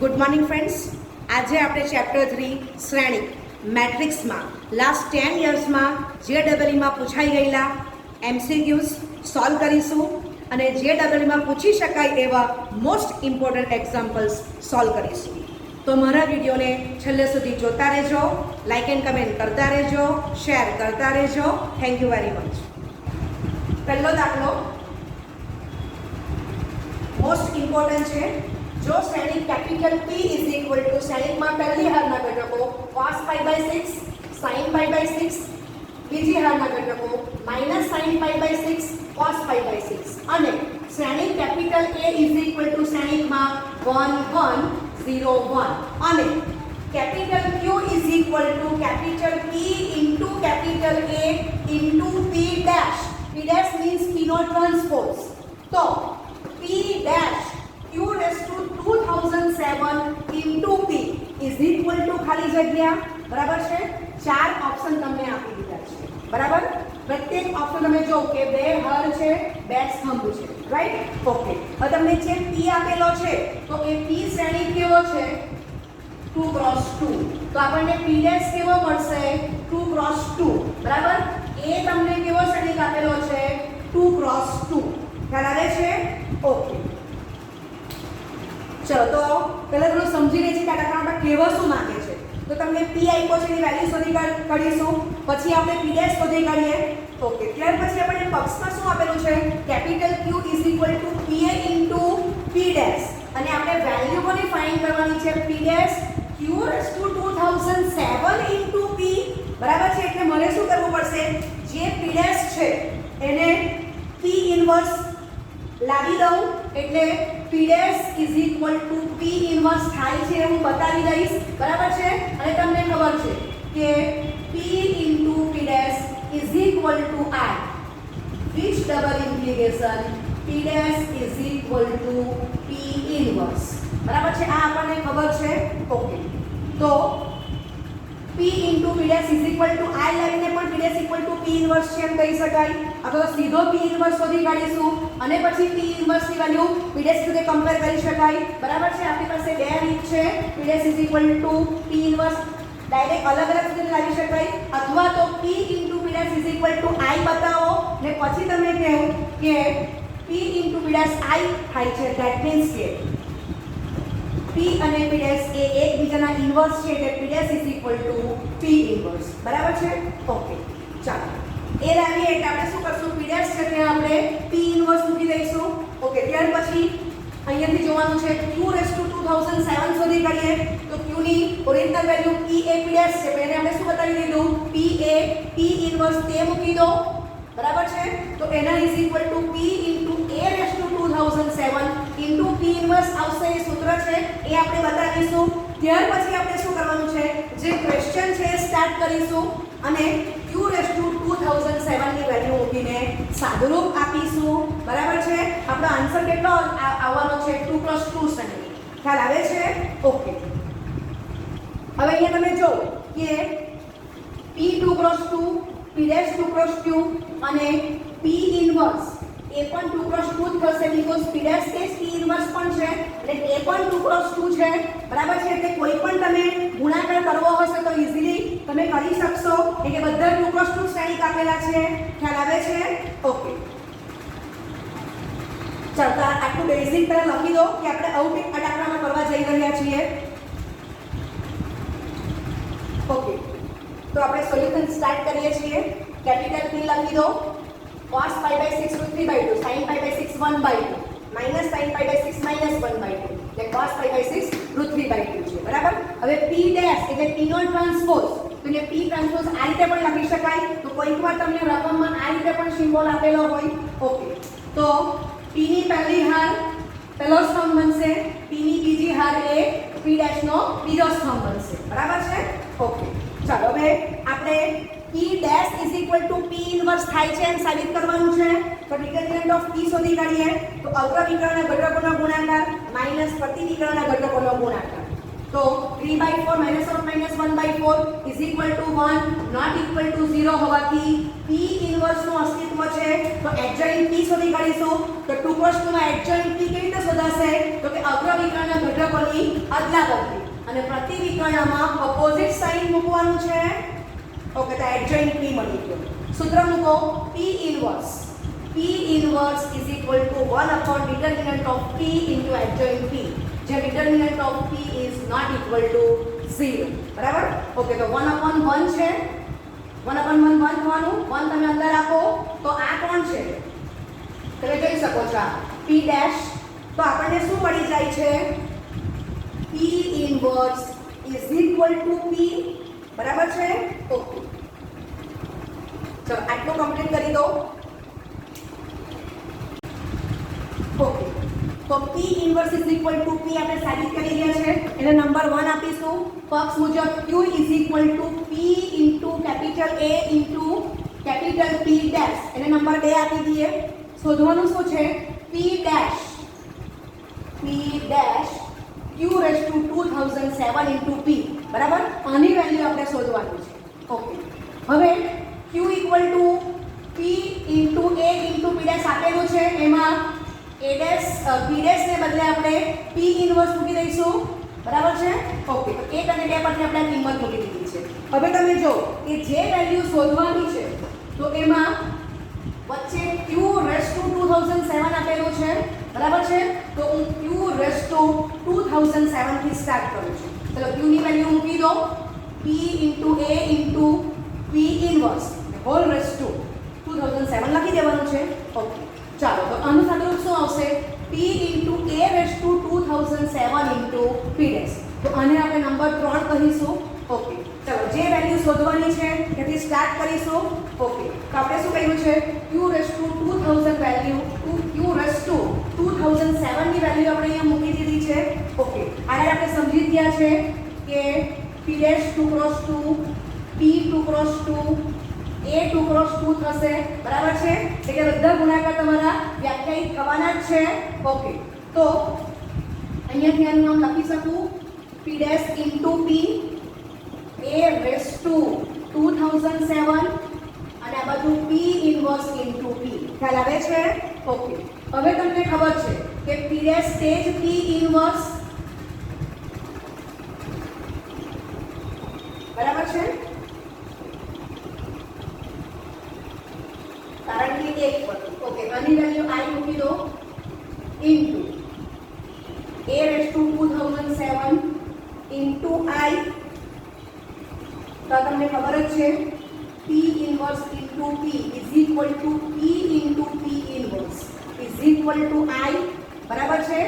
Good morning friends. આજે આપણે chapter 3 શ્રેણી મેટ્રિક્સમાં લાસ્ટ 10 યર્સમાં JEEમાં પૂછાઈ ગયેલા MCQs સોલ્વ કરીશું અને JEEમાં પૂછી શકાય એવા મોસ્ટ ઇમ્પોર્ટન્ટ એક્ઝામ્પલ્સ સોલ્વ કરીશું. તો મારા વિડીયોને છેલ્લે સુધી જોતા રહેજો, લાઇક એન્ડ કમેન્ટ કરતા રહેજો, શેર કરતા રહેજો. Thank you very much. પહેલો દાખલો મોસ્ટ ઇમ્પોર્ટન્ટ છે. जो श्रेणी capital P is equal to श्रेणी में पहली हाરના ઘટકો cos pi by 6 sin pi by 6 બીજી હારના ઘટકો minus sin pi by 6 cos pi by 6 અને શ્રેણી capital A is equal to શ્રેણી માં 1 1 0 1 અને capital Q is equal to capital P into capital A into P dash. P dash means P not transpose. तो P dash Q raised to 2007 into P is equal to ખાલી જગ્યા બરાબર છે. ચાર option તમને આપી દીધા છે બરાબર. પ્રત્યેક ઓપ્શન તમે જો કે બે હર છે, બે સ્તંભ છે, રાઈટ. ઓકે, હવે તમને જે P આપેલો છે તો એ P શ્રેણી કેવો છે 2 cross 2. તો આપણને P dash કેવો મળશે 2 cross 2 બરાબર. એ તમને કેવો શ્રેણી આપેલો છે 2 cross 2. ખ્યાલ આવે છે? ઓકે, चलो तो पहले थोड़ा समझी लीजिए कि आ दाखलाમાં કેવો શું માંગે છે. તો તમને P આપ્યો છે એની વેલ્યુ શોધી કાઢીશું, પછી આપણે P ડેશ શોધી કાઢીએ. ઓકે, ત્યાર પછી આપણે પક્ષમાં શું આપેલું છે capital Q is equal to PA into P dash અને આપણે વેલ્યુ કોની ફાઇન્ડ કરવાની છે P dash Q raise to 2007 into P બરાબર છે. એટલે મારે શું કરવું પડશે, જે P ડેશ છે એને P ઇન્વર્સ લાવી દઉં એટલે P dash is equal to P inverse થાય છે હું બતાવી દઈશ બરાબર છે. અને તમને ખબર છે કે P into P dash is equal to I which double implication P dash is equal to P inverse બરાબર છે. આ આપણને ખબર છે. ઓકે, તો P into P dash is equal to I લાવીને પણ P dash equal to P inverse છે એમ કહી શકાય. અથવા તો સીધો P inverse શોધી કાઢીશું અને પછી P inverse ની વેલ્યુ P dash સાથે કમ્પેર કરી શકાય બરાબર છે. આપણી પાસે બે રીત છે. P dash is equal to P inverse direct અલગ અલગ રીતે લાવી શકાય અથવા તો P into P dash is equal to I બતાવો ને પછી તમે કહો કે P into P dash I થાય છે. ધેટ મીન્સ કે P અને P dash એ એકબીજાના ઇન્વર્સ છે એટલે P dash is equal to P inverse બરાબર છે. ઓકે, ચાલો એ લાવીએ એટલે આપણે શું કરશું P dash છે ત્યાં આપણે P inverse મૂકી દઈશું. ઓકે, ત્યાર પછી અહીંયાથી જોવાનું છે Q raised to 2007 શોધી કાઢીએ. તો Q ની original value P A P dash છે એટલે આપણે શું બતાવી દીધું P A P inverse તે મૂકી દો બરાબર છે. તો એના is equal to P into A raised to 2007 into P inverse આવશે. એ સૂત્ર છે એ આપણે બતાવીશું. ત્યાર પછી આપણે શું કરવાનું છે, જે ક્વેશ્ચન છે સ્ટાર્ટ કરીશું અને Q raised to 2007 ની વેલ્યુ મૂકીને સાદુરૂપ આપીશું બરાબર છે. આપણો આન્સર કેટલો આવવાનો છે 2 + 2 શ્રેણી. ખ્યાલ આવે છે? ઓકે, હવે અહીંયા તમે જો કે P 2 × 2 P dash 2 × Q અને P inverse એ પણ 2 × 2 થશે because P dash A P inverse પણ છે એટલે એ પણ 2 × 2 છે બરાબર છે. એટલે કોઈ પણ તમે ગુણાકાર કરવો હશે તો ઈઝીલી તમે કરી શકશો કે બધા 2 × 2 શ્રેણી આપેલા છે. ખ્યાલ આવે છે? ઓકે, ચાલો આટલું બેઝિક પહેલા લખી દો કે આપણે આવું કંઈક આ દાખલામાં કરવા જઈ રહ્યા છીએ. ઓકે, તો આપણે સોલ્યુશન સ્ટાર્ટ કરીએ છીએ. કેપિટલ P લખી દો cos pi by 6 √3/2 sin pi by 6 1/2 minus sin pi by 6 -1/2 એટલે cos pi by 6 √3/2 છે બરાબર. હવે P dash એટલે P નો ટ્રાન્સપોઝ તો એ P ટ્રાન્સપોઝ આ રીતે પણ લખી શકાય. તો કોઈકવાર તમને રકમમાં આ રીતે પણ સિમ્બોલ આપેલો હોય. ઓકે, તો P ની પહેલી હાર પહેલો સ્તંભ બનશે, P ની બીજી હાર એ P dash નો બીજો સ્તંભ બનશે બરાબર છે. ઓકે, ચાલો હવે આપણે P dash is equal to P inverse થાય છે એમ સાબિત કરવાનું છે. તો ડિટર્મિનન્ટ ઓફ P શોધી કાઢીએ. તો અગ્રવિકર્ણના ઘટકોનો ગુણાકાર માઈનસ પ્રતિવિકર્ણના ઘટકોનો ગુણાકાર. તો 3/4 -1/4 is equal to 1 not equal to 0 હોવાથી P inverse નું અસ્તિત્વ છે. તો એડજોઇન્ટ P શોધી કાઢીશું. તો 2 + 2 માં એડજોઇન્ટ P કેવી રીતે શોધાશે તો કે અગ્રવિકર્ણ ઘટકોની અદલાબદલી અને પ્રતિવિકર્ણમાં ઓપોઝિટ સાઇન મૂકવાનું છે. ઓકે, તો એડજોઇન્ટ p મળી ગયો. સૂત્ર મૂકો p inverse. p inverse is equal to 1 upon determinant of p into adjoint p, જે determinant of p is not equal to 0. બરાબર? ઓકે, તો 1 અપોન 1 છે, 1 અપોન 1 1 થવાનું, 1 તમે અંદર રાખો તો આ કોણ છે તમે જોઈ શકો છો, આ p ડેશ. તો આપણને શું મળી જાય છે? p inverse is equal to p. બરાબર છે? ઓકે, ચલો આટલું કમ્પ્લીટ કરી દો. ઓકે, તો p inverse is equal to p આપણે સાબિત કરી રહ્યા છે. એને નંબર 1 આપીશું. પક્ષ મુજબ q is equal to p into capital A into capital P dash. એને નંબર 2 આપી દઈએ. શોધવાનું શું છે? p dash q raise to 2007 into p. બરાબર? આની વેલ્યુ આપણે શોધવાનું છે. ઓકે, હવે q equal to p into A into p dash આપેલું છે. એમાં a ડેશ p ડેશ ને બદલે આપણે p ઇન્વર્સ મૂકી દઈશું. બરાબર છે? ઓકે, તો 1 અને 2 પરથી આપણે કિંમત મૂકી દીધી છે. હવે તમે જો કે જે વેલ્યુ શોધવાની છે તો એમાં વચ્ચે q રેઝ ટુ 2007 આપેલું છે. બરાબર છે? તો હું q રેઝ ટુ 2007 થી સ્ટાર્ટ કરું છું. ચલો q ની વેલ્યુ મૂકી દો. p into A into p inverse whole raise to 2007 લખી દેવાનું છે. ઓકે, ચાલો તો આનું સાદુરૂપ શું આવશે? p into A raise to 2007 into p dash. તો આને આપણે નંબર 3 કહીશું. ઓકે, ચલો જે વેલ્યુ શોધવાની છે ત્યાંથી સ્ટાર્ટ કરીશું. ઓકે, તો આપણે શું કહ્યું છે? q raise to 2000 value q raise to 2007 ની વેલ્યુ આપણે અહીંયા મૂકી દીધી છે. ઓકે, આને આપણે સમજી ગયા છે કે p dash 2 cross 2 p 2 cross 2 a 2 cross 2 થશે. બરાબર છે? એટલે બધા ગુણાકાર તમારા વ્યાખ્યાયિત થવાના જ છે. ઓકે, તો અહીંયાથી આનું નામ લખી શકું p dash into p a raise to 2007 અને આ બધું p ઇન્વર્સ ઇન્ટુ p. ખ્યાલ આવે છે? ઓકે, હવે તમને ખબર છે કે p ડેશ તે જ p ઇન્વર્સ. બરાબર છે? કારણ કે એક હતું. ઓકે, આની વેલ્યુ i મૂકી દો into a raise to 2007 into i. તો તમને ખબર જ છે p inverse into p is equal to p into p inverse is equal to i. બરાબર છે?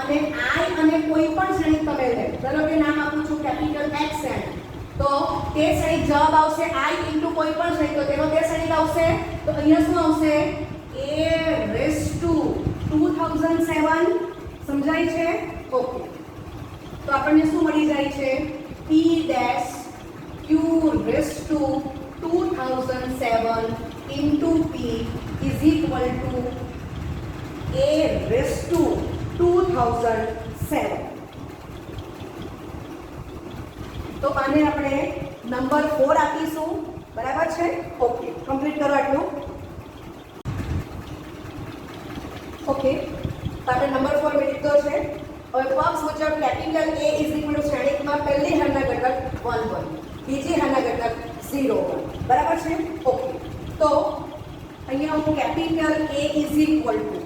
અને i અને કોઈ પણ શ્રેણી તમે લે, ધારો કે નામ આપું છું કેપિટલ x શ્રેણી, તો તે શ્રેણી જવાબ આવશે i ઇન્ટુ કોઈ પણ શ્રેણી. તો તેનો તે શ્રેણી આવશે તો અહીંયા શું આવશે? a raise to 2007. સમજાય છે? ઓકે, તો આપણને શું મળી જાય છે? p dash q raise to 2007 into p is equal to a raise to 2007. તો આને આપણે નંબર 4 આપીશું. બરાબર છે? ઓકે, કમ્પ્લીટ કરો આટલું. ઓકે, તો આપણે નંબર 4 મેળવી દીધો છે. હવે પક્ષ મુજબ capital A is equal to શ્રેણીકમાં પહેલી હારના ઘટક 1 1, બીજી હારના ઘટક 0 1. બરાબર છે? ઓકે, તો અહીંયા હું capital A is equal to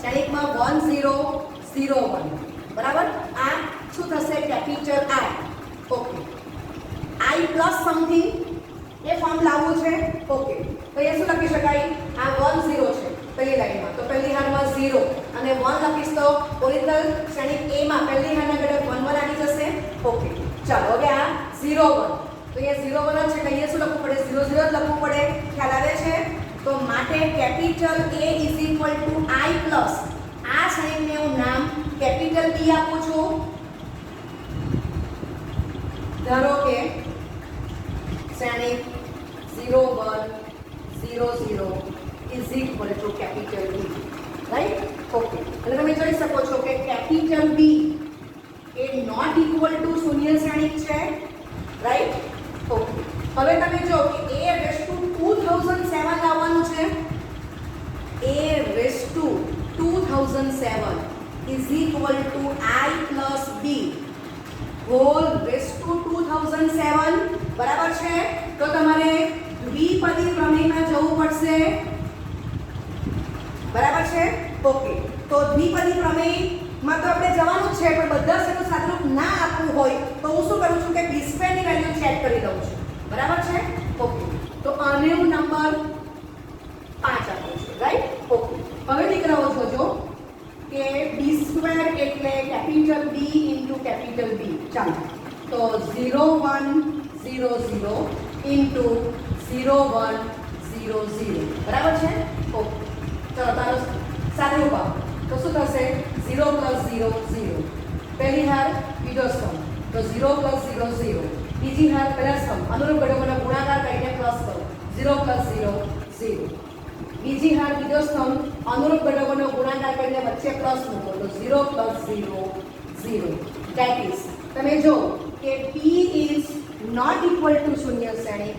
શ્રેણીકમાં 1 0 0 1. બરાબર? આ શું થશે? Capital I. Okay, I plus something એ ફોર્મ લાવવું છે. ઓકે, તો એ શું લખી શકાય? આ 1 0 છે પહેલી લાઈનમાં, તો પહેલી હારમાં 0 અને 1 લખીશ તો ઓરિજિનલ શ્રેણી A માં પહેલી હારના ઘટક 1 1 આવી જશે. ઓકે, ચાલો હવે આ 0 1, તો અહીંયા 0 1 છે, અહીંયા શું લખવું પડે? 0 0 જ લખવું પડે. ખ્યાલ આવે છે? તો માટે capital A is equal to I plus આ શ્રેણીને હું નામ કેપિટલ B આપું છું. ધારો કે શ્રેણી 0 1 0 0 is equal to capital B. Right? Okay, એટલે તમે જોઈ શકો છો કે કેપિટલ B એ નોટ ઇક્વલ ટુ શૂન્ય શ્રેણી છે. રાઈટ? ઓકે, હવે તમે જો કે a રેઝ ટુ 2007 લાવવાનું છે. a raise to 2007 2007 is equal to I plus B whole raised to 2007 બરાબર છે. તો તમારે દ્વિપદી પ્રમેયમાં જવું પડશે બરાબર છે. ઓકે, તો દ્વિપદી પ્રમેયમાં તો આપણે જવાનું જ છે, પણ બધા શેનું સાદુરૂપ ના આપવું હોય તો હું શું કરું છું કે b સ્ક્વેર ની વેલ્યુ ચેક કરી લઉં છું બરાબર છે. ઓકે, તો આને હું નંબર 5 આપું છું રાઈટ. ઓકે, હવે દીકરાઓ જોજો કે b સ્ક્વેર એટલે capital B into capital B. ચાલો, તો 0 1 0 0 ઇન્ટુ 0 1 0 0 બરાબર છે. ઓકે, ચલો તારો સાદુરૂપ આપો તો શું થશે 0 પ્લસ 0 0. પહેલી હાર બીજો સ્તંભ તો 0 પ્લસ 0 0. બીજી હાર પહેલા સ્તંભ અનુરૂપ ઘટકોનો ગુણાકાર કરીને પ્લસ કરો 0 પ્લસ 0 0. બીજી હાર બીજો સ્તંભ અનુરૂપ ઘટકોનો ગુણાકાર કરીને વચ્ચે પ્લસ મૂકો તો 0 પ્લસ 0 0. ધેટ ઇઝ તમે જો કે p is not equal to શૂન્ય શ્રેણિક,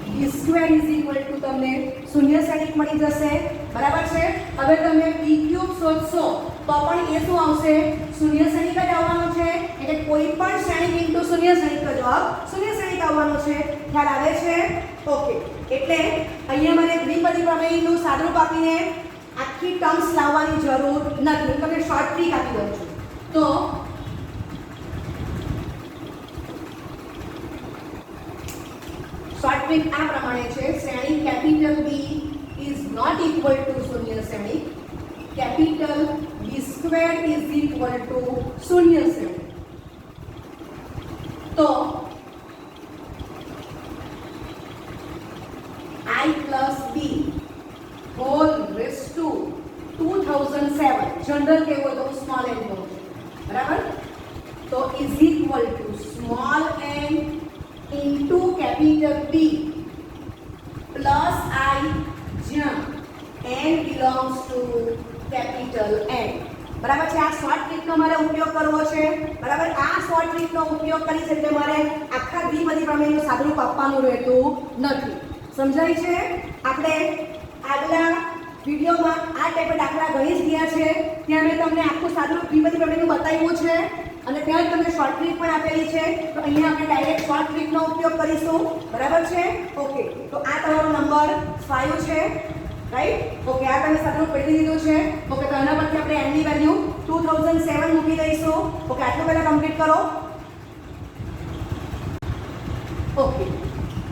b square is equal to તમને શૂન્ય શ્રેણિક મળી જશે બરાબર છે. હવે તમે p ક્યુબ શોધશો તો પણ એ શું આવશે શૂન્ય શ્રેણિક જ આવવાનો છે. એટલે કોઈ પણ શ્રેણિક ઇન્ટુ શૂન્ય શ્રેણિકનો જવાબ શૂન્ય શ્રેણિક આવવાનો છે. ખ્યાલ આવે છે. ઓકે, એટલે અહીંયા મને દ્વિપદી પ્રમેયનું સાદુરૂપ આપીને આખી ટર્મ્સ લાવવાની જરૂર નથી. હું તમને શોર્ટ ટ્રીક આપી દઉં છું. તો શોર્ટ ટ્રીક આ પ્રમાણે છે. શ્રેણિક capital B is not equal to શૂન્ય શ્રેણિક, capital B square is equal to શૂન્ય શ્રેણિક. તો I plus B whole raised to 2007 general કેવું હોય તો સ્મોલ n કહું છું બરાબર. તો is equal two small n into capital B plus I જ્યાં n belongs to capital N બરાબર છે. આ શોર્ટ ટ્રીકનો મારે ઉપયોગ કરવો છે બરાબર. આ શોર્ટ ટ્રીકનો ઉપયોગ કરી એટલે મારે આખા દ્વિપદી પ્રમેયનું સાદુરૂપ આપવાનું રહેતું નથી. સમજાય છે. આપણે આગલા વિડીયોમાં આ ટાઈપે દાખલા ગણી જ ગયા છે, ત્યાં મેં તમને આખું સાદુરૂપ દ્વિપદી પ્રમેયનું બતાવ્યું છે અને ત્યાં જ તમને શોર્ટ ટ્રીક પણ આપેલી છે. તો અહીંયા આપણે ડાયરેક્ટ શોર્ટ ટ્રીકનો ઉપયોગ કરીશું બરાબર છે. ઓકે, તો આ તમારો નંબર 5 છે રાઈટ. ઓકે, આ તમે સાદુરૂપ કરી દીધું છે. ઓકે, તો આના પરથી આપણે n ની વેલ્યુ 2007 મૂકી દઈશું. ઓકે, આટલું પહેલા કમ્પ્લીટ કરો. ઓકે,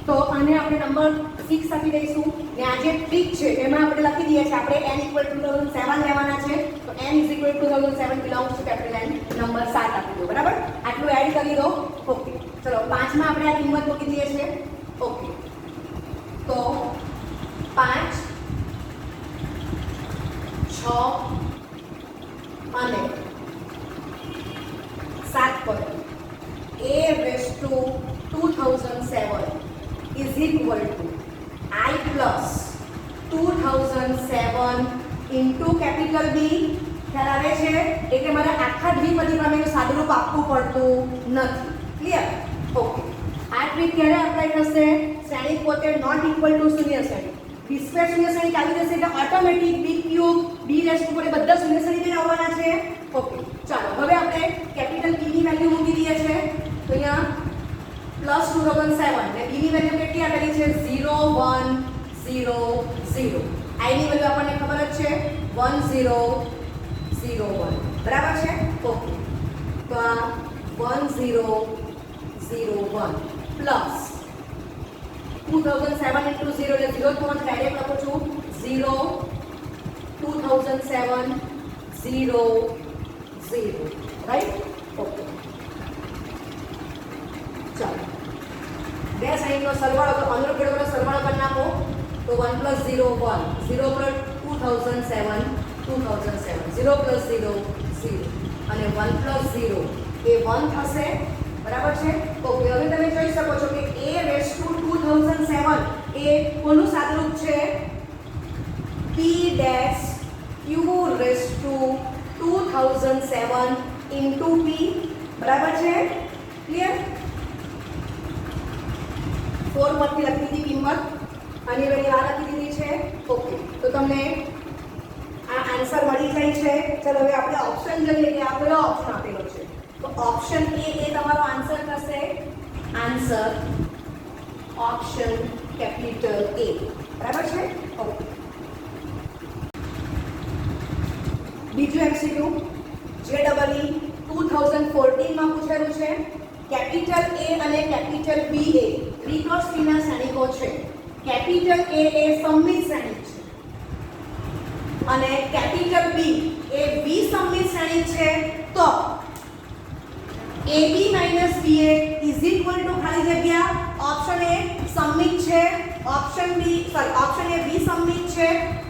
તો આને આપણે નંબર 6 આપી દઈશું ને આ જે ટ્રીક છે એમાં આપણે લખી દઈએ છીએ આપણે n ઇક્વલ ટુ 2007 લેવાના છે. તો n is equal two 2007 belongs to capital N number 7 આપી દો બરાબર. આટલું એડ કરી દો. ઓકે, ચલો 5 માં આપણે આ કિંમત મૂકી દઈએ છીએ. ઓકે, તો 5 6 અને 7 પર a raised to 2007 is equal to I plus 2007 into capital B. ખ્યાલ આવે છે. એટલે મારે આખા દ્વિપદી પ્રમેયનું સાદુરૂપ આપવું પડતું નથી. ક્લિયર. ઓકે, આ ટ્રીક ક્યારે એપ્લાય થશે? શ્રેણિક પોતે નોટ ઇક્વલ ટુ શૂન્ય શ્રેણિક, b સ્ક્વેર શૂન્ય શ્રેણિક આવી જશે એટલે automatic b cube b rest ઉપર બધા શૂન્ય શ્રેણિક આવવાના છે. ઓકે, ચાલો હવે આપણે કેપિટલ B ની વેલ્યુ મૂકી દઈએ છીએ. તો અહીંયા પ્લસ 2007 ને b ની વેલ્યુ કેટલી આપેલી છે 0 1 0 0. I ની વેલ્યુ આપણને ખબર જ છે 1 0 0 1 બરાબર છે. ઓકે, તો આ 1 0 0 1 પ્લસ 2007 into 0 એટલે 0 તો હું ડાયરેક્ટ લખું છું 0 2007 0 0 રાઈટ. ઓકે, ચાલો બે સાઈડનો સરવાળો તો અનુરૂપ ઘટકોનો સરવાળો કરી નાખો તો 1 plus 0 1 0 plus 2007 2007 0 plus 0 0 અને 1 plus 0 એ 1 થશે બરાબર છે. ઓકે, હવે તમે જોઈ શકો છો કે a raised to 2007 એ કોનું સાદુરૂપ છે p dash q raised to 2007 into p બરાબર છે. ક્લિયર. 4 પરથી લખી દીધી કિંમત અને વેલ્યુ આ લખી દીધી છે. ઓકે, તો તમને આ આન્સર મળી જાય છે. ચલો હવે આપણે ઓપ્શન જોઈએ કે આ કયો ઓપ્શન આપેલો છે. તો ઓપ્શન એ તમારો આન્સર થશે. આન્સર ઓપ્શન કેપિટલ એ. બરાબર છે? ઓકે. બીજું એમસીક્યુ JEE 2014 માં પૂછેલું છે. કેપિટલ એ અને કેપિટલ બી એ ત્રિકોણ ના શ્રેણિકો છે. કેપિટલ એ સમમિત શ્રેણિક છે અને કેપિટલ બી એ વિસમમિત શ્રેણિક છે. તો AB - BA ખાલી જગ્યા ઓપ્શન એ સમમિત છે, ઓપ્શન એ વિસમમિત છે,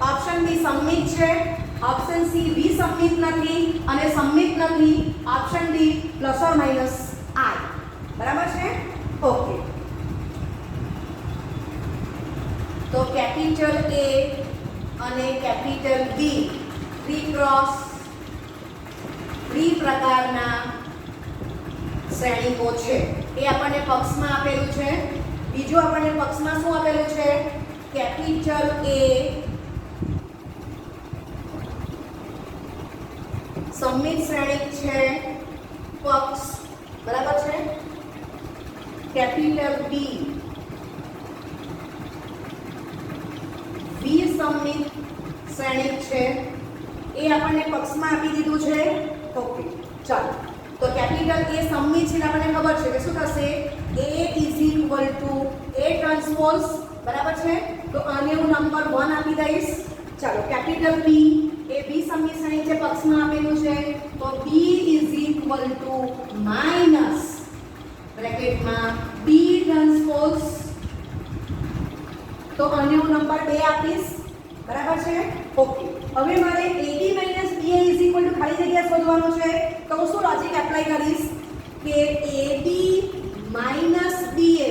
ઓપ્શન બી સમમિત છે, ઓપ્શન સી વિસમમિત નથી અને સમમિત નથી, ઓપ્શન ડી ± I. બરાબર છે? ઓકે. તો કેપિટલ એ અને કેપિટલ બી ત્રિ પ્રકારના શ્રેણિકો છે. એ આપણને પક્ષમાં આપેલું છે. બીજું આપણને પક્ષમાં શું આપેલું છે? કેપિટલ એ સમમિત શ્રેણિક છે પક્ષ. બરાબર છે? કેપિટલ બી વિસમમિત શ્રેણિક છે. એ આપણને પક્ષમાં આપી દીધું છે. ઓકે, ચાલો. તો કેપિટલ એ સમમિત છે આપણને ખબર છે કે શું થશે? A transpose. બરાબર છે? તો આને હું નંબર 1 આપી દઈશ. ચાલો, કેપિટલ બી એ વિસમમિત શ્રેણિક છે, પક્ષમાં આપેલું છે. તો B માઇનસ બ્રેકેટમાં B ટ્રાન્સપોઝ. તો આને હું નંબર 2 આપીશ. બરાબર છે? ઓકે. હવે મારે AB - BA ખાલી જગ્યા શોધવાનું છે. તો હું શું લોજિક એપ્લાય કરીશ કે AB - BA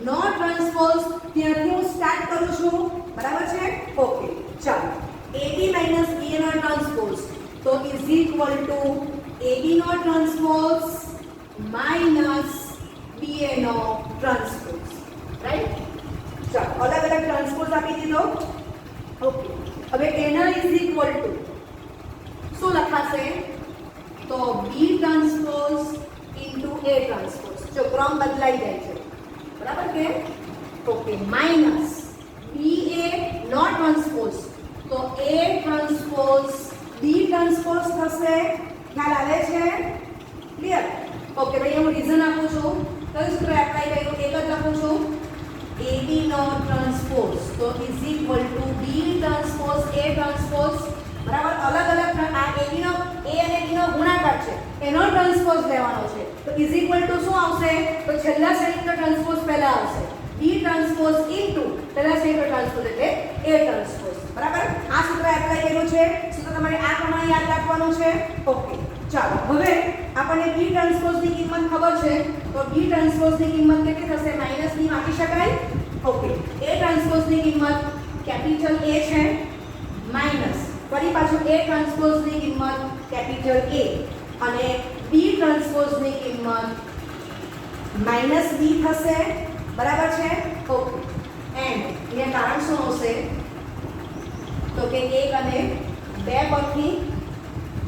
નો ટ્રાન્સપોઝ ત્યાંથી હું સ્ટાર્ટ કરું છું. બરાબર છે? ઓકે, ચાલો. AB - BA નો ટ્રાન્સપોઝ તો AB નો ટ્રાન્સપોઝ માઇનસ BA નો ટ્રાન્સપોઝ. રાઈટ? ચાલો, અલગ અલગ ટ્રાન્સપોઝ આપી દીધો. ઓકે. હવે એના શું લખાશે? તો B transpose into A transpose. જો ક્રમ બદલાઈ જાય છે. બરાબર કે? ઓકે. માઇનસ BA નો ટ્રાન્સપોઝ તો A ટ્રાન્સપોઝ B ટ્રાન્સપોઝ થશે. ખ્યાલ આવે છે? ક્લિયર? ઓકે. ભાઈ હું રીઝન આપું છું. કયું સૂત્ર એપ્લાય કર્યું? એક જ લખું છું. AB નો ટ્રાન્સપોઝ તો B ટ્રાન્સપોઝ A ટ્રાન્સપોઝ. બરાબર? અલગ અલગ આ AB નો A અને B નો ગુણાકાર છે, એનો ટ્રાન્સપોઝ લેવાનો છે. તો શું આવશે? તો છેલ્લા શ્રેણીનો ટ્રાન્સપોઝ પહેલા આવશે. B ટ્રાન્સપોઝ ઇન્ટુ પહેલા શ્રેણીનો ટ્રાન્સપોઝ એટલે A ટ્રાન્સપોઝ. બરાબર? આ સૂત્ર એપ્લાય કર્યું છે. સૂત્ર તમારે આ પ્રમાણે યાદ રાખવાનું છે. ઓકે, ચાલો. હવે આપણને B ટ્રાન્સપોઝની કિંમત ખબર છે. તો B ટ્રાન્સપોઝની કિંમત કેટલી થશે? -B વાંચી શકાય. ઓકે. A ટ્રાન્સપોઝની કિંમત કેપિટલ A છે માઇનસ ફરી પાછું A ટ્રાન્સપોઝની કિંમત કેપિટલ A અને B ટ્રાન્સપોઝની કિંમત -B થશે. બરાબર છે? ઓકે. એન્ડ અહીંયા કારણ શું આવશે? તો કે 1 અને 2 પરથી.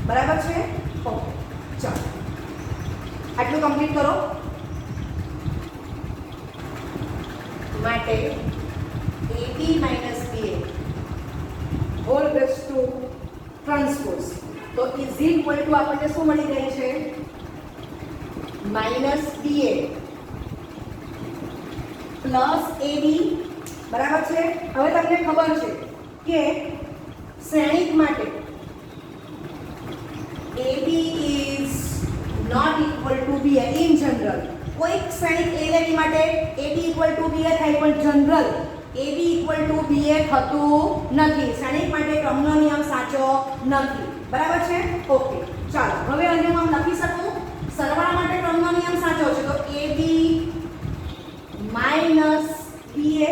બરાબર છે? ઓકે, ચાલો. આટલું કમ્પ્લીટ કરો. માટે AB - BA whole raise to transpose તો આપણને શું મળી જાય છે? -BA plus AB. બરાબર છે? હવે તમને ખબર છે કે શ્રેણિક માટે AB is not equal to BA in general. કોઈક શ્રેણિક A લેવી માટે AB equal to BA થાય, પણ general AB equal to BA થતું નથી. શ્રેણિક માટે ક્રમનો નિયમ સાચો નથી. બરાબર છે? ઓકે, ચાલો. હવે આને હું લખી શકું. સરવાળા માટે ક્રમનો નિયમ સાચો છે તો AB માઇનસ BA.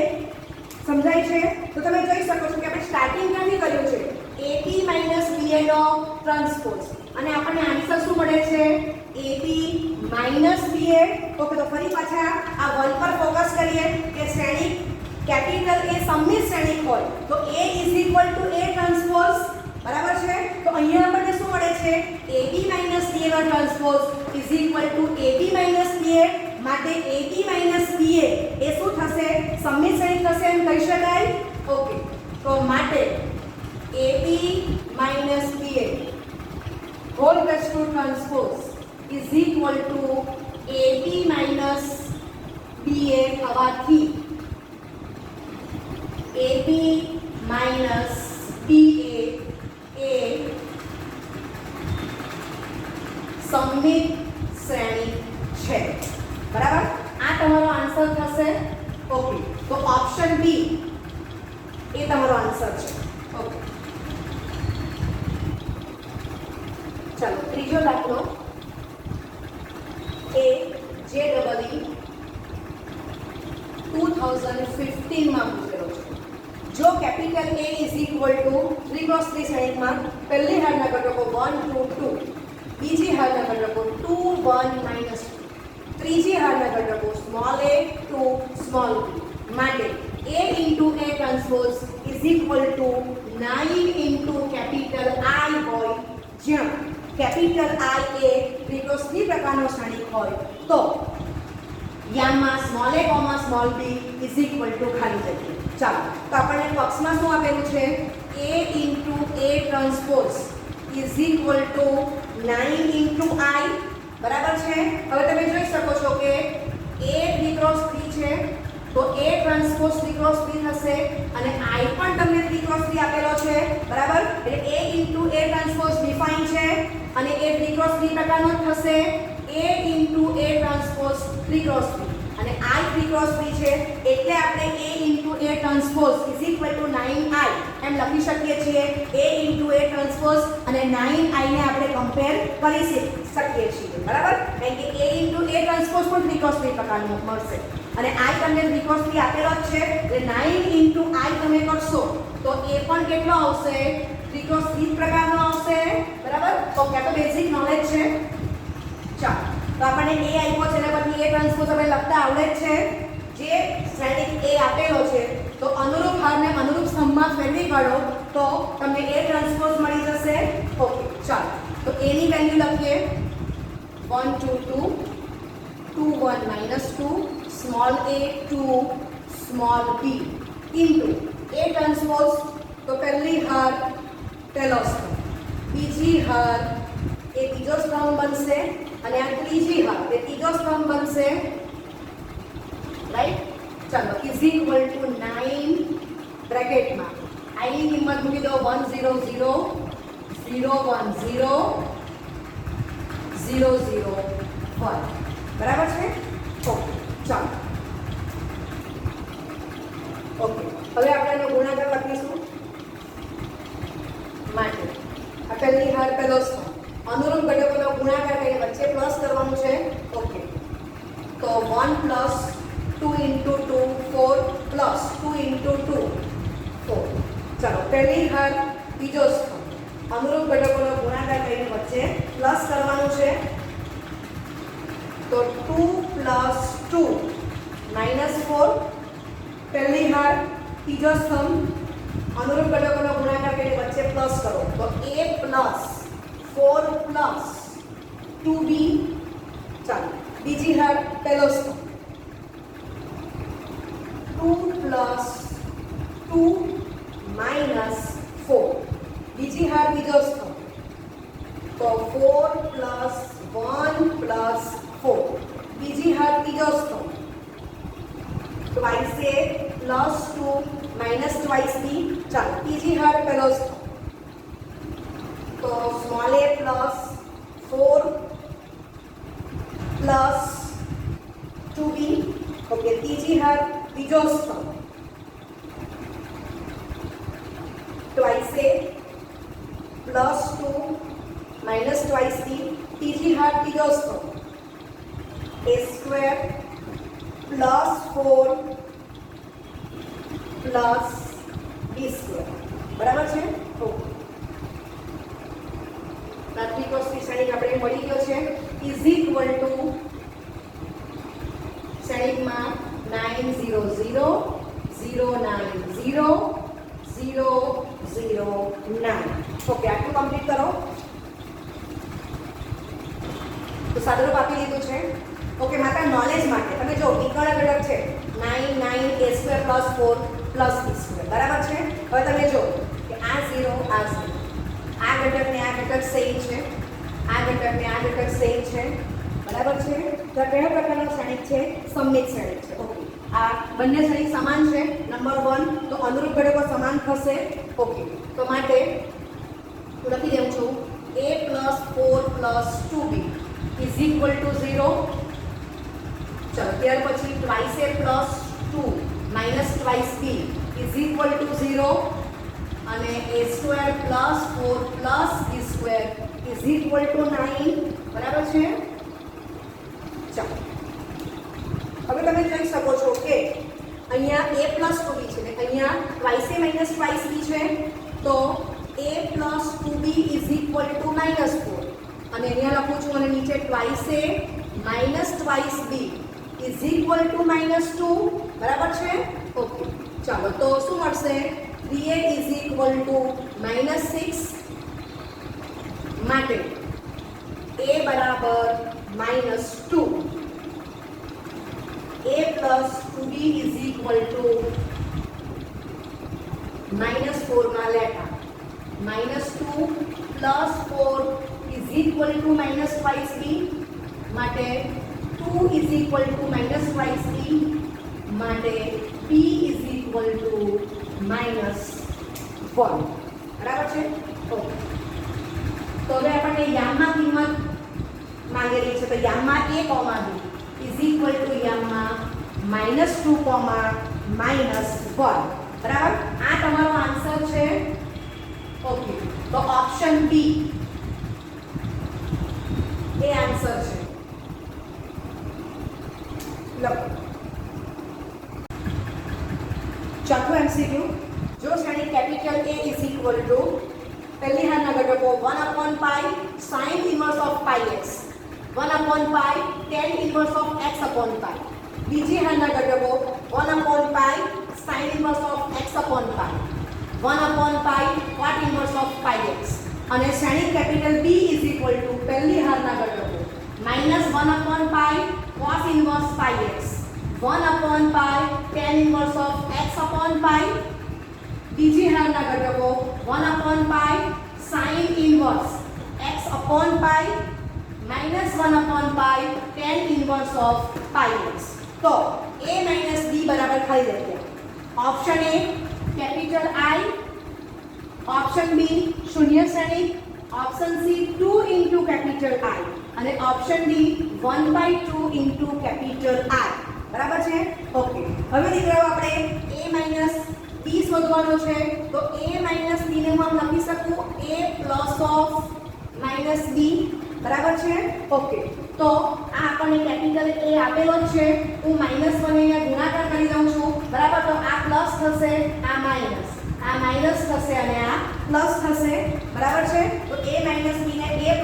સમજાય છે? તો તમે જોઈ શકો છો કે આપણે સ્ટાર્ટિંગ ક્યાંથી કર્યું છે? AB માઇનસ BA નો ટ્રાન્સપોઝ અને આપણને આન્સર શું મળે છે? AB minus BA. ઓકે, તો ફરી પાછા આ 1 પર ફોકસ કરીએ કે શ્રેણિક કેપિટલ A સમમિત શ્રેણિક હોય તો A A ટ્રાન્સપોઝ બરાબર છે? તો અહીંયા આપણને શું મળે છે? AB - BA નો transpose is equal to AB - BA. માટે AB - BA એ શું થશે? સમમિત શ્રેણી થશે એમ કહી શકાય. ઓકે, તો માટે AB - BA whole raise to transpose is equal to AB - BA થવાથી AB - BA એ સમમિત શ્રેણી છે. બરાબર? આ તમારો આન્સર થશે. ઓકે, તો ઓપ્શન બી એ તમારો આન્સર છે. ઓકે, ચાલો ત્રીજો દાખલો. એ જે ડબલ 2015 માં પૂછેલો છે. જો capital A is equal two 3x3 શ્રેણીમાં પહેલી હારના ઘટકો 1 2 2, બીજી હારના ઘટકો 2 1 -2, ત્રીજી હારના ઘટકો સ્મોલ a 2 સ્મોલ b માટે A into A transpose is equal two 9 into capital I હોય, જ્યાં કેપિટલ I એ 3x3 પ્રકારનો શ્રેણિક હોય તો યામાં small a small b is equal to ખાલી જગ્યા. ચાલો, તો આપણને પક્ષમાં શું આપેલું છે? A into A transpose is equal two 9 into I. બરાબર છે? હવે તમે જોઈ શકો છો કે A 3x3 છે તો A ટ્રાન્સપોઝ 3x3 થશે અને I પણ તમને 3x3 આપેલો છે. બરાબર? એટલે A into A transpose define છે અને એ 3x3 પ્રકારનો થશે. A into A transpose 3x3 અને I 3x3 છે એટલે આપણે A into A transpose is equal two 9I એમ લખી શકીએ છીએ. A ઇન્ટુ A ટ્રાન્સપોઝ અને 9I ને આપણે કમ્પેર કરી શકીએ છીએ. બરાબર? કારણ કે A ઇન્ટુ A ટ્રાન્સપોઝ પણ 3x3 પ્રકારનો મળશે અને I તમને 3x3 આપેલો જ છે એટલે 9 ઇન્ટુ I તમે કરશો તો એ પણ કેટલો આવશે? 3x3 પ્રકારનો આવશે. બરાબર? ઓકે, આ તો બેઝિક નોલેજ છે. ચાલો, તો આપણને A આપ્યો છે અને પછી A ટ્રાન્સપોઝ આપણે લખતા આવડે જ છે. જે શ્રેણિક A આપેલો છે તો અનુરૂપ હારને અનુરૂપ સ્તંભમાં ફેરવી કાઢો તો તમને A ટ્રાન્સપોઝ મળી જશે. ઓકે, ચાલો, તો A ની વેલ્યુ લખીએ 1 2 2 2 1 -2 small a 2 small b into A transpose તો પહેલી હાર પહેલો સ્તંભ, બીજી હાર એ બીજો સ્તંભ બનશે અને આ ત્રીજી હાર એ ત્રીજો સ્તંભ બનશે. રાઈટ? ચાલો, ઇઝ ઇક્વલ ટુ 9 બ્રેકેટમાં I ની કિંમત મૂકી દો 1 0 0 0 1 0 0 0 1. બરાબર છે? ઓકે, ચાલો. ઓકે, હવે આપણે એનો ગુણાકાર લખીશું. માટે આ પહેલી હાર પહેલો સ્તંભ, અનુરૂપ ઘટકોનો ગુણાકાર કરીને વચ્ચે પ્લસ કરવાનું છે. ઓકે, તો 1 પ્લસ 2 ઇન્ટુ 2 4 પ્લસ 2 ઇન્ટુ 2 4. ચાલો, પહેલી હાર બીજો સ્તંભ, અનુરૂપ ઘટકોનો ગુણાકાર કરીને વચ્ચે પ્લસ કરવાનું છે. તો 2 પ્લસ 2 -4. પહેલી હાર ત્રીજો સ્તંભ, અનુરૂપ ઘટકોનો ગુણાકાર કરીને વચ્ચે પ્લસ કરો તો A પ્લસ 4 પ્લસ 2B. ચાલો, બીજી હાર પહેલો સ્તંભ 2 પ્લસ 2 -4. બીજી હાર બીજો સ્તંભ તો 4 પ્લસ 1 પ્લસ 4. બીજી હાર ત્રીજો સ્તંભ twice A plus 2 minus twice B. ચાલો, ત્રીજી હાર પહેલો સ્તંભ તો small a plus 4 plus 2B. Okay, ત્રીજી હાર બીજો સ્તંભ twice A plus 2 minus twice B. ત્રીજી હાર ત્રીજો સ્તંભ A square plus 4 plus B square. બરાબર છે? ઓકે, ત્રિકોણની શ્રેણી આપણે મળી ગયો છે. ઇઝ ઇક્વલ ટુ શ્રેણીમાં 9 0 0 0 9 0 0 0 9. ઓકે, આટલું કમ્પ્લીટ કરો. તો સાદુરૂપ આપી દીધું છે. ઓકે, માત્ર નોલેજ માટે તમે જો વિકર્ણ ઘટક છે 9 9 a² + 4 + b², બરાબર છે. હવે તમે જો કે આ 0 આ 0, આ ઘટકને આ ઘટક સેમ છે, આ ઘટકને આ ઘટક સેમ છે, બરાબર છે. તો કયા પ્રકારનો શ્રેણિક છે? સમમિત શ્રેણિક છે. ઓકે, આ બંને શ્રેણિક સમાન છે. નંબર 1 તો અનુરૂપ ઘટકો સમાન થશે. ઓકે, તો માટે હું લખી દઉં છું a + 4 + 2b = 0. ચલો, ત્યાર પછી twice a + 2 - twice b = 0 અને a² + 4 + b² = 9, બરાબર છે. ચાલો, હવે તમે જોઈ શકો છો કે અહીંયા a + 2b છે ને અહીંયા twice a - twice b છે, તો a + 2b = -4 અને અહીંયા લખું છું અને નીચે twice a - twice b = -2, બરાબર છે. ઓકે, ચાલો, તો શું મળશે? 3a = -6 માટે a બરાબર -2, a + 2b = -4 માં લેતા -2 + 4 = -twice b માટે 2 = -twice b માટે b = -1, બરાબર છે. ઓકે, તો હવે આપણને યામમાં કિંમત માંગેલી છે. તો યામમાં a, b યામમાં -2, -1, બરાબર. આ તમારો આન્સર છે. ઓકે, તો ઓપ્શન બી એ આન્સર છે. લખો. ચોથું MCQ, જો શ્રેણિક કેપિટલ A = પહેલી હારના ઘટકો 1/π sin inverse of πx, 1/π tan inverse of x/π, બીજી હારના ઘટકો 1/π sin inverse of x/π, 1/π cot inverse of πx અને શ્રેણિક કેપિટલ B = પહેલી હારના ઘટકો -1/π cos inverse πx, 1/π tan inverse of x/π, બીજી હારના ઘટકો 1/π sin inverse x/π -1/π tan inverse of πx. તો a - b બરાબર ખાલી જગ્યા. Option A capital I, option B શૂન્ય શ્રેણિક, ઓપ્શન C 2 * કેપિટલ I અને ઓપ્શન D 1/2 * કેપિટલ I, બરાબર છે. ઓકે, હવે દીકરાઓ આપણે a - b શોધવાનો છે. તો a - b ને હું લખી શકું a + -b, બરાબર છે. ઓકે, તો આ આપણને કેપિટલ A આપેલો જ છે. હું -1 અહીંયા ગુણાકાર કરી દઉં છું, બરાબર. તો આ પ્લસ થશે, આ માઈનસ થશે અને આ પ્લસ થશે, બરાબર છે. તો a - b ને a +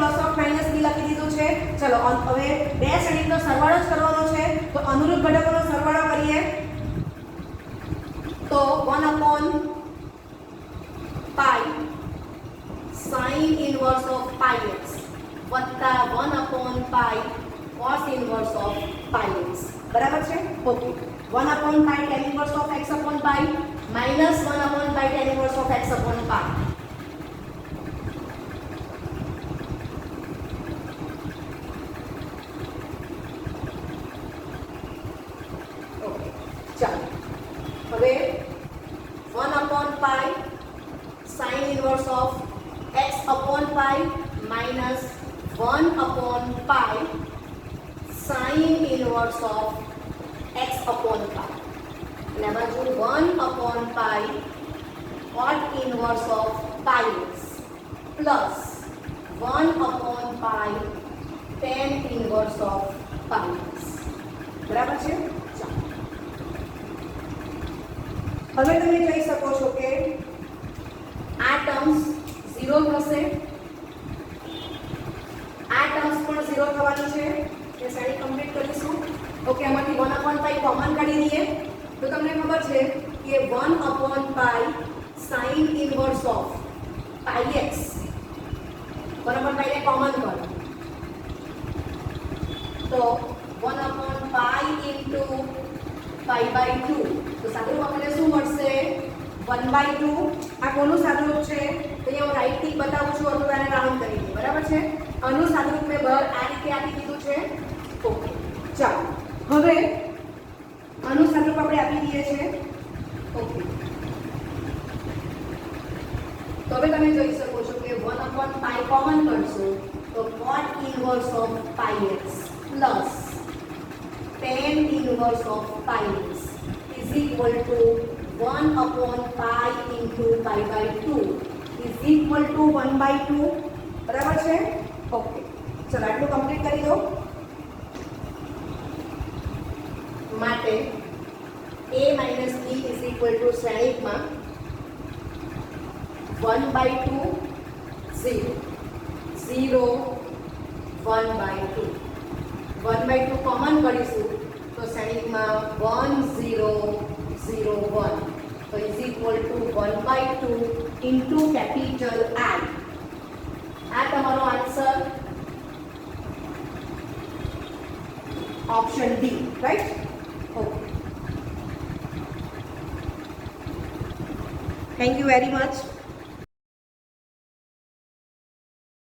-b લખી દીધું છે. ચલો, હવે બે શ્રેણિકનો સરવાળો જ કરવાનો છે. તો અનુરૂપ ઘટકોનો સરવાળો કરીએ. તો 1/π sin inverse of πx વત્તા 1/π cos inverse of πx, બરાબર છે. Okay, 1/π tan inverse of x/π -1/π tan inverse of x/π. Okay, ચાલો, હવે 1/π sin inverse of x/π -1/π sin inverse of x/π અને બાજુ 1/π cot inverse of πx plus 1/π tan inverse of πx, બરાબર છે. હવે તમે જોઈ શકો છો કે આ ટર્મ્સ 0 થશે, આ ટર્મ્સ પણ 0 થવાની છે. એ શ્રેણી કમ્પ્લીટ કરીશું. ઓકે, આમાંથી 1/π કોમન કાઢી દઈએ તો તમને ખબર છે કે 1/π sin inverse of π pi x 1/π ને કોમન કરો તો 1/π ઇન્ટુ π/2 તો સાદુરૂપ આપણને શું મળશે 1/2 આ કોનું સાદુરૂપ છે તો અહીંયા હું રાઈટ ટીક બતાવું છું અથવા આને રાઉન્ડ કરી દઈએ બરાબર છે આનું સાદુરૂપ મેં બહાર આ રીતે આપી દીધું છે ઓકે ચાલો હવે આનું સાદુરૂપ આપણે આપી દઈએ છીએ ઓકે તો હવે તમે જોઈ શકો છો કે 1/π કોમન કરશો તો cot inverse of πx plus tan inverse of πx is equal to 1/π into π/2 is equal to 1/2 બરાબર છે ઓકે ચલો આટલું કમ્પ્લીટ કરી દો માટે a - b is equal to શ્રેણિકમાં 1/2 0 0 1/2 1/2 common કરીશું તો શ્રેણિકમાં 1 0 0 1 તો is equal two 1/2 into capital I આ તમારો answer option D right okay thank you very much